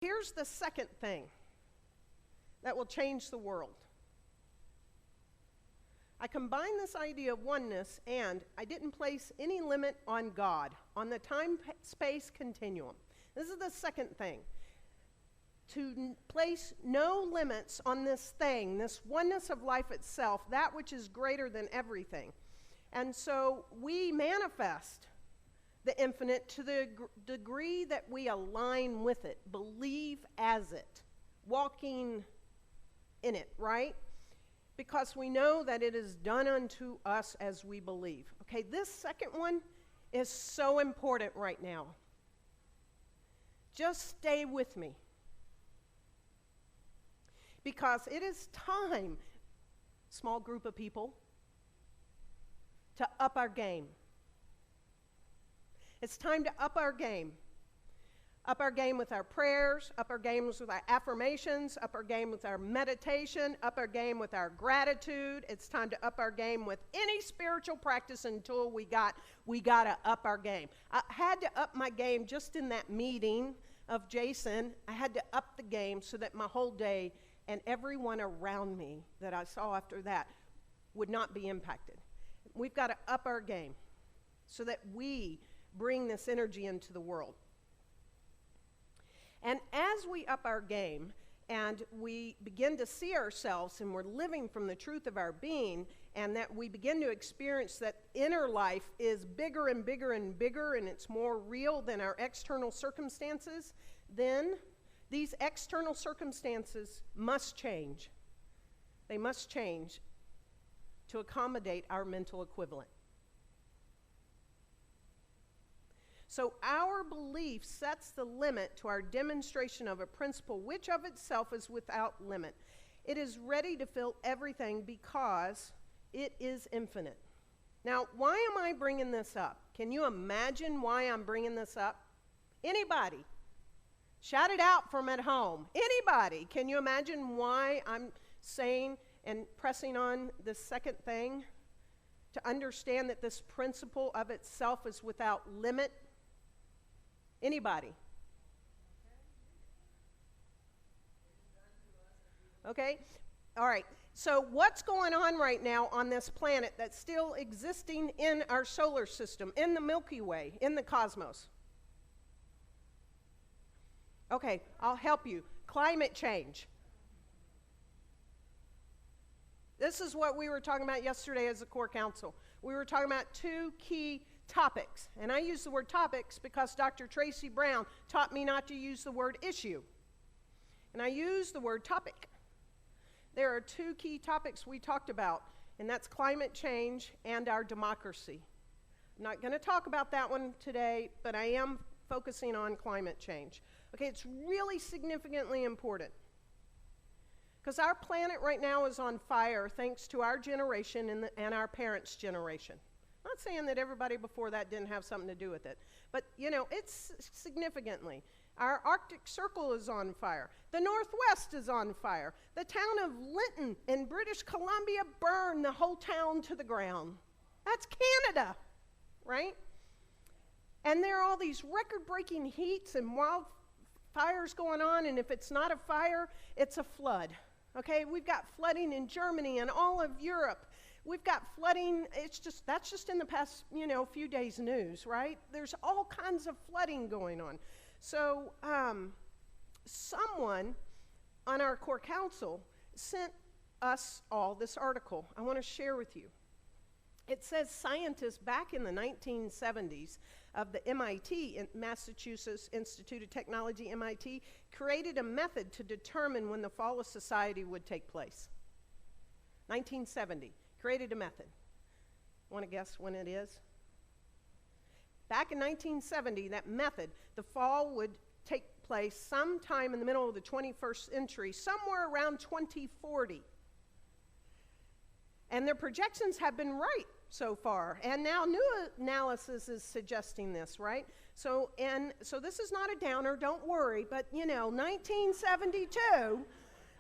Here's the second thing that will change the world. I combine this idea of oneness, and I didn't place any limit on God, on the time-space continuum. This is the second thing. To place no limits on this thing, this oneness of life itself, that which is greater than everything. And so we manifest the infinite to the degree that we align with it, believe as it, walking in it, right? Because we know that it is done unto us as we believe. Okay, this second one is so important right now. Just stay with me. Because it is time, small group of people, to up our game. It's time to up our game. Up our game with our prayers, up our games with our affirmations, up our game with our meditation, up our game with our gratitude. It's time to up our game with any spiritual practice until we got to up our game. I had to up my game just in that meeting of Jason. I had to up the game so that my whole day and everyone around me that I saw after that would not be impacted. We've got to up our game so that we bring this energy into the world. And as we up our game and we begin to see ourselves and we're living from the truth of our being, and that we begin to experience that inner life is bigger and bigger and bigger, and it's more real than our external circumstances, then these external circumstances must change. They must change to accommodate our mental equivalent. So our belief sets the limit to our demonstration of a principle which of itself is without limit. It is ready to fill everything because it is infinite. Now, why am I bringing this up? Can you imagine why I'm bringing this up? Anybody? Shout it out from at home. Anybody? Can you imagine why I'm saying and pressing on this second thing? To understand that this principle of itself is without limit. Anybody? Okay? All right. So what's going on right now on this planet that's still existing in our solar system, in the Milky Way, in the cosmos? Okay, I'll help you. Climate change. This is what we were talking about yesterday as a core council. We were talking about two key topics. And I use the word topics because Dr. Tracy Brown taught me not to use the word issue. And I use the word topic. There are two key topics we talked about, and that's climate change and our democracy. I'm not going to talk about that one today, but I am focusing on climate change. Okay, it's really significantly important. Because our planet right now is on fire thanks to our generation and our parents' generation. I'm not saying that everybody before that didn't have something to do with it, but, you know, it's significantly. Our Arctic Circle is on fire. The Northwest is on fire. The town of Lytton in British Columbia burned the whole town to the ground. That's Canada, right? And there are all these record-breaking heats and wildfires going on, and if it's not a fire, it's a flood. Okay, we've got flooding in Germany and all of Europe. We've got flooding, that's just in the past, few days news, right? There's all kinds of flooding going on. So someone on our core council sent us all this article I want to share with you. It says scientists back in the 1970s of the MIT, Massachusetts Institute of Technology, MIT, created a method to determine when the fall of society would take place. 1970, created a method. Want to guess when it is? Back in 1970, that method, the fall would take place sometime in the middle of the 21st century, somewhere around 2040. And their projections have been right so far. And now new analysis is suggesting this, right? So this is not a downer, don't worry, but 1972,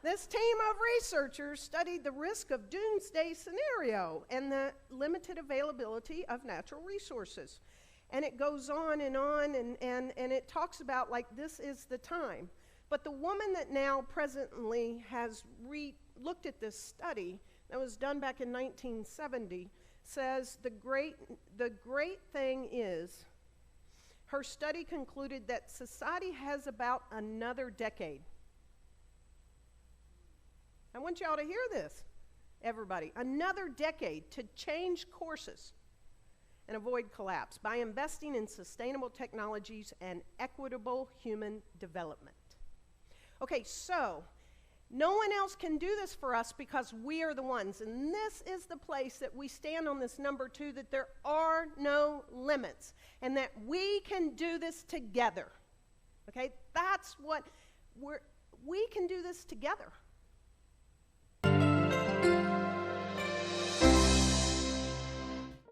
this team of researchers studied the risk of doomsday scenario and the limited availability of natural resources. And it goes on, and it talks about, like, this is the time. But the woman that now presently has looked at this study that was done back in 1970 says the great thing is her study concluded that society has about another decade. I want y'all to hear this, everybody. Another decade to change courses and avoid collapse by investing in sustainable technologies and equitable human development. Okay, so no one else can do this for us because we are the ones. And this is the place that we stand on this number 2, that there are no limits and that we can do this together. Okay, that's what we can do this together.